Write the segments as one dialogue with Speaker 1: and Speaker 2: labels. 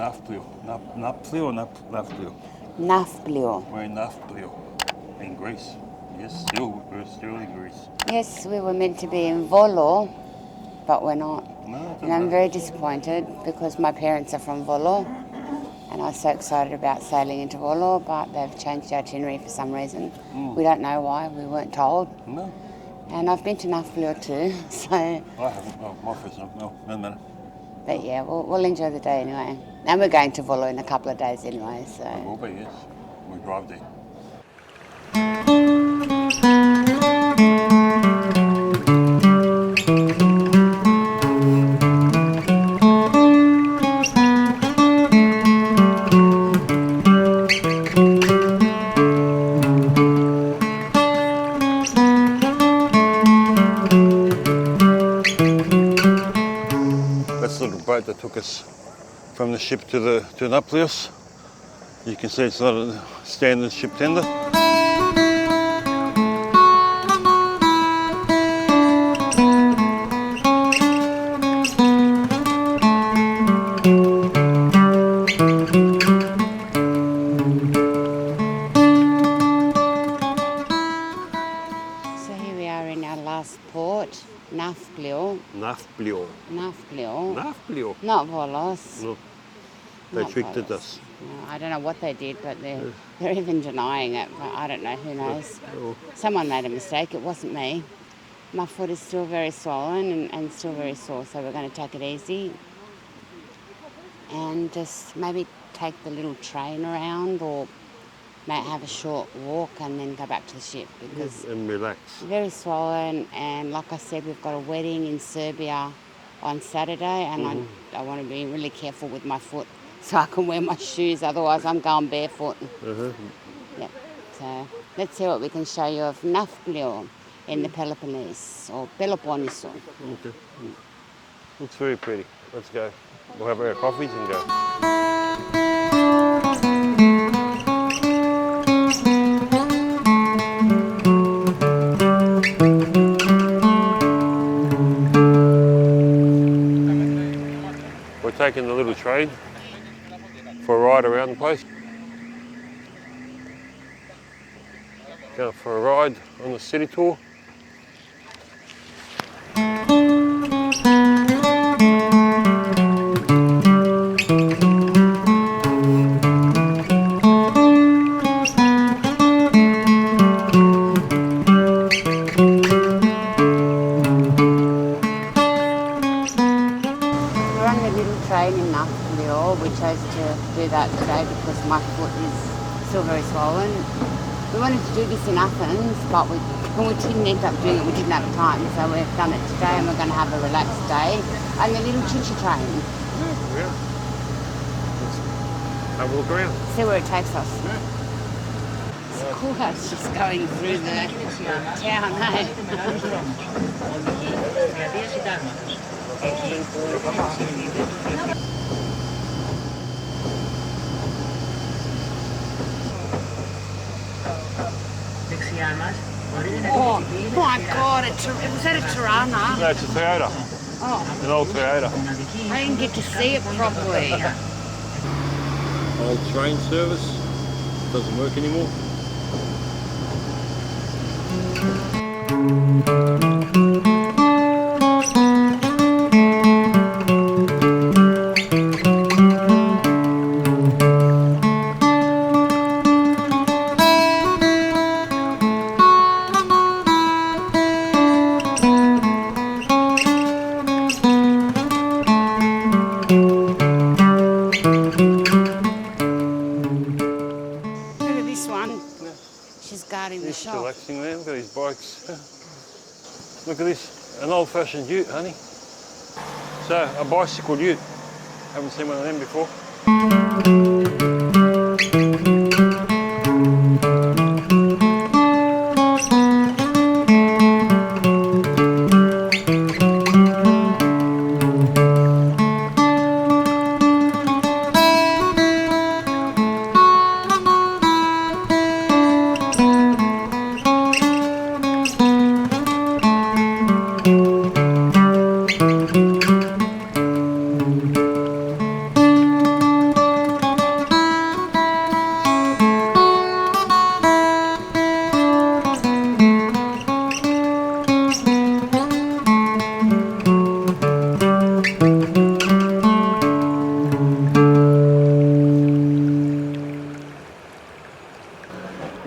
Speaker 1: Nafplio. Nafplio or Nafplio?
Speaker 2: Nafplio.
Speaker 1: We're in Nafplio, in Greece. Yes, we're still in Greece.
Speaker 2: Yes, we were meant to be in Volo, but we're not.
Speaker 1: No,
Speaker 2: And I'm very disappointed because my parents are from Volo, and I was so excited about sailing into Volo, but they've changed the itinerary for some reason. We don't know why, we weren't told.
Speaker 1: No.
Speaker 2: And I've been to Nafplio too, so...
Speaker 1: I haven't. No, my first time. No matter.
Speaker 2: But yeah, we'll enjoy the day anyway. And we're going to Volo in a couple of days anyway, so...
Speaker 1: We will be, yes. We drive there. That's the little boat that took us from the ship to Nafplios. You can see it's not a standard ship tender.
Speaker 2: So here we are in our last port, Nafplio.
Speaker 1: Nafplio.
Speaker 2: Nafplio.
Speaker 1: Nafplio.
Speaker 2: Not Volos.
Speaker 1: No, they
Speaker 2: Not
Speaker 1: tricked
Speaker 2: Volos.
Speaker 1: us.
Speaker 2: No, I don't know what they did, but they're even denying it. But I don't know, who knows.
Speaker 1: Oh.
Speaker 2: Someone made a mistake, it wasn't me. My foot is still very swollen and still very sore, so we're going to take it easy. And just maybe take the little train around or might have a short walk and then go back to the ship because
Speaker 1: And relax.
Speaker 2: very swollen, and like I said, we've got a wedding in Serbia on Saturday, and I want to be really careful with my foot so I can wear my shoes, otherwise I'm going barefoot. Yeah. So let's see what we can show you of Nafplio in the Peloponnese or Peloponneso.
Speaker 1: Okay. Looks very pretty. Let's go. We'll have our coffees and go. We're taking the little train for a ride around the place. Going for a ride on the city tour.
Speaker 2: In Nafplio. We chose to do that today because my foot is still very swollen. We wanted to do this in Athens, but we didn't end up doing it. We didn't have time, so we've done it today, and we're going to have a relaxed day on the little chicha train.
Speaker 1: Yeah. Let's have a look around.
Speaker 2: See where it takes us. It's cool how it's just going through the town, eh? Oh my God, was that a Tirana?
Speaker 1: No, it's a Toyota.
Speaker 2: Oh,
Speaker 1: An old Toyota.
Speaker 2: I didn't get to see it properly.
Speaker 1: Old train service. Doesn't work anymore. He's relaxing there, look at his bikes. Look at this, an old-fashioned ute, honey. So, a bicycle ute. Haven't seen one of them before.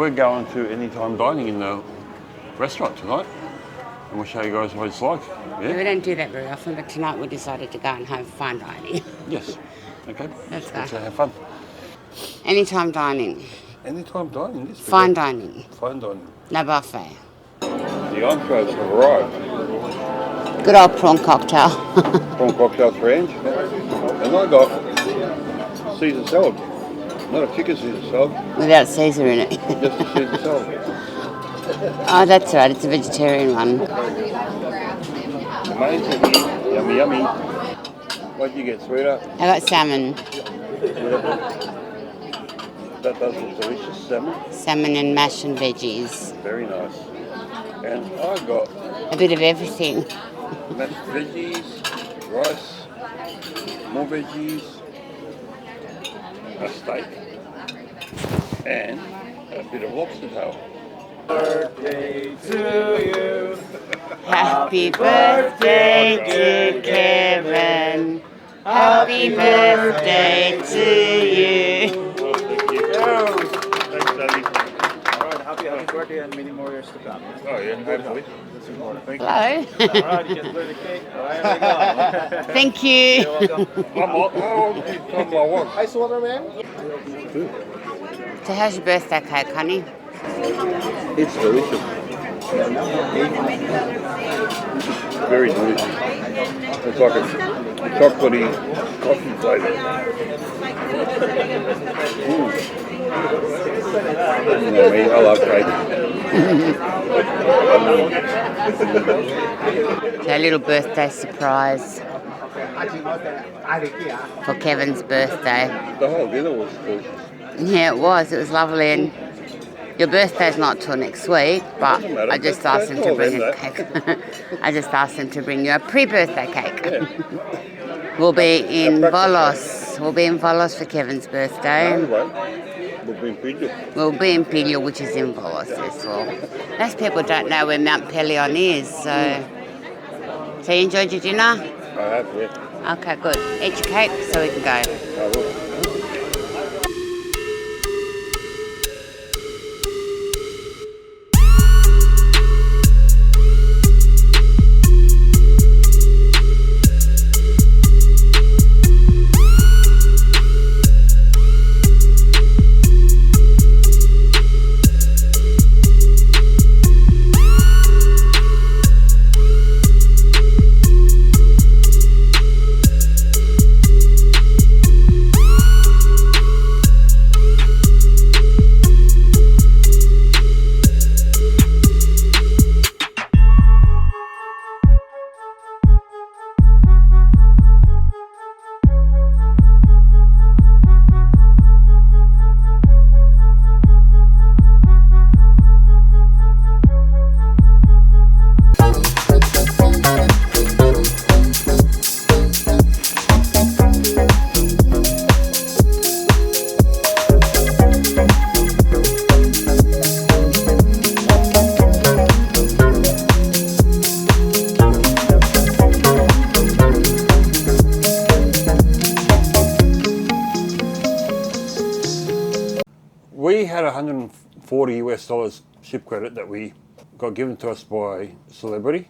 Speaker 1: We're going to Anytime Dining in the restaurant tonight, and we'll show you guys what it's like.
Speaker 2: We
Speaker 1: Yeah?
Speaker 2: don't do that very often, but tonight we decided to go and have fine dining.
Speaker 1: Yes. Okay.
Speaker 2: Let's go.
Speaker 1: Let's have fun.
Speaker 2: Anytime dining.
Speaker 1: Anytime Dining. Yes,
Speaker 2: Fine dining.
Speaker 1: Fine dining.
Speaker 2: No buffet.
Speaker 1: The entrees have arrived.
Speaker 2: Good old prawn cocktail.
Speaker 1: Prawn cocktail for Ange. And I got Caesar salad. Not a chicken Caesar salad,
Speaker 2: Without Caesar in it.
Speaker 1: just a Caesar salad.
Speaker 2: Oh, that's right. It's a vegetarian one.
Speaker 1: Amazing. Yummy, yummy. What'd you get, sweetheart?
Speaker 2: I got salmon.
Speaker 1: That does look delicious. Salmon.
Speaker 2: Salmon and mash and veggies.
Speaker 1: Very nice. And I got
Speaker 2: A bit of everything.
Speaker 1: mashed veggies, rice, more veggies, a steak, and a bit of lobster tail.
Speaker 3: Birthday to you.
Speaker 2: Happy birthday, dear Kevin. Happy birthday to you.
Speaker 1: Oh, thank you. Thanks, Daddy.
Speaker 3: All right, happy birthday and many more years to come.
Speaker 1: Oh, yeah, hopefully.
Speaker 3: That's important. Thank
Speaker 2: Hello.
Speaker 3: you. All right, you can split the cake. All right, there you go.
Speaker 2: Thank you.
Speaker 3: You're welcome.
Speaker 1: I'm my watch.
Speaker 3: Ice water, man.
Speaker 2: So how's your birthday cake, honey?
Speaker 1: It's delicious. Very delicious. It's like a chocolatey coffee flavour. You know me, I love cake.
Speaker 2: So a little birthday surprise for Kevin's birthday.
Speaker 1: The whole dinner was delicious.
Speaker 2: Yeah, it was. It was lovely. And your birthday's not till next week, but
Speaker 1: Doesn't matter.
Speaker 2: I just
Speaker 1: That's-
Speaker 2: asked him
Speaker 1: that's
Speaker 2: to bring
Speaker 1: all
Speaker 2: a
Speaker 1: them,
Speaker 2: cake. I just asked him to bring you a pre-birthday cake.
Speaker 1: Yeah.
Speaker 2: We'll be in
Speaker 1: practice
Speaker 2: Volos. We'll be in Volos for Kevin's birthday.
Speaker 1: Anyway, we've been pretty.
Speaker 2: We'll be in Pilio, which is in Volos as well. Most people don't know where Mount Pelion is, so you enjoyed your dinner?
Speaker 1: I have, yeah.
Speaker 2: Okay, good. Eat your cake so we can go.
Speaker 1: I will. We had $140 US ship credit that we got given to us by a celebrity.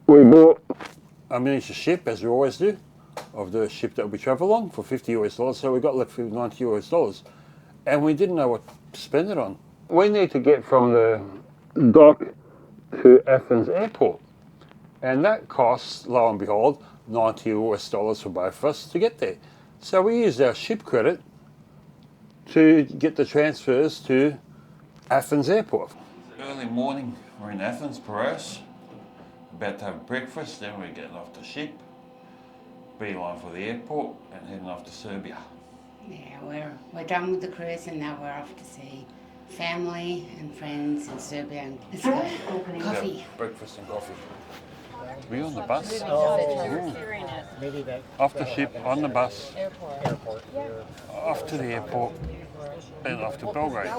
Speaker 1: We bought a miniature ship, as we always do, of the ship that we travel on for $50 US, so we got left with $90 US. And we didn't know what to spend it on. We need to get from the dock to Athens airport. And that costs, lo and behold, $90 US for both of us to get there. So we used our ship credit to get the transfers to Athens airport. Early morning, we're in Athens, Piraeus. About to have breakfast, then we're getting off the ship, beeline for the airport and heading off to Serbia.
Speaker 2: Yeah, we're done with the cruise and now we're off to see family and friends in Serbia. Let's go. Coffee.
Speaker 1: Have breakfast and coffee. We're on the bus.
Speaker 3: Oh.
Speaker 1: Off the ship, on the bus, off to the airport, then off to Belgrade.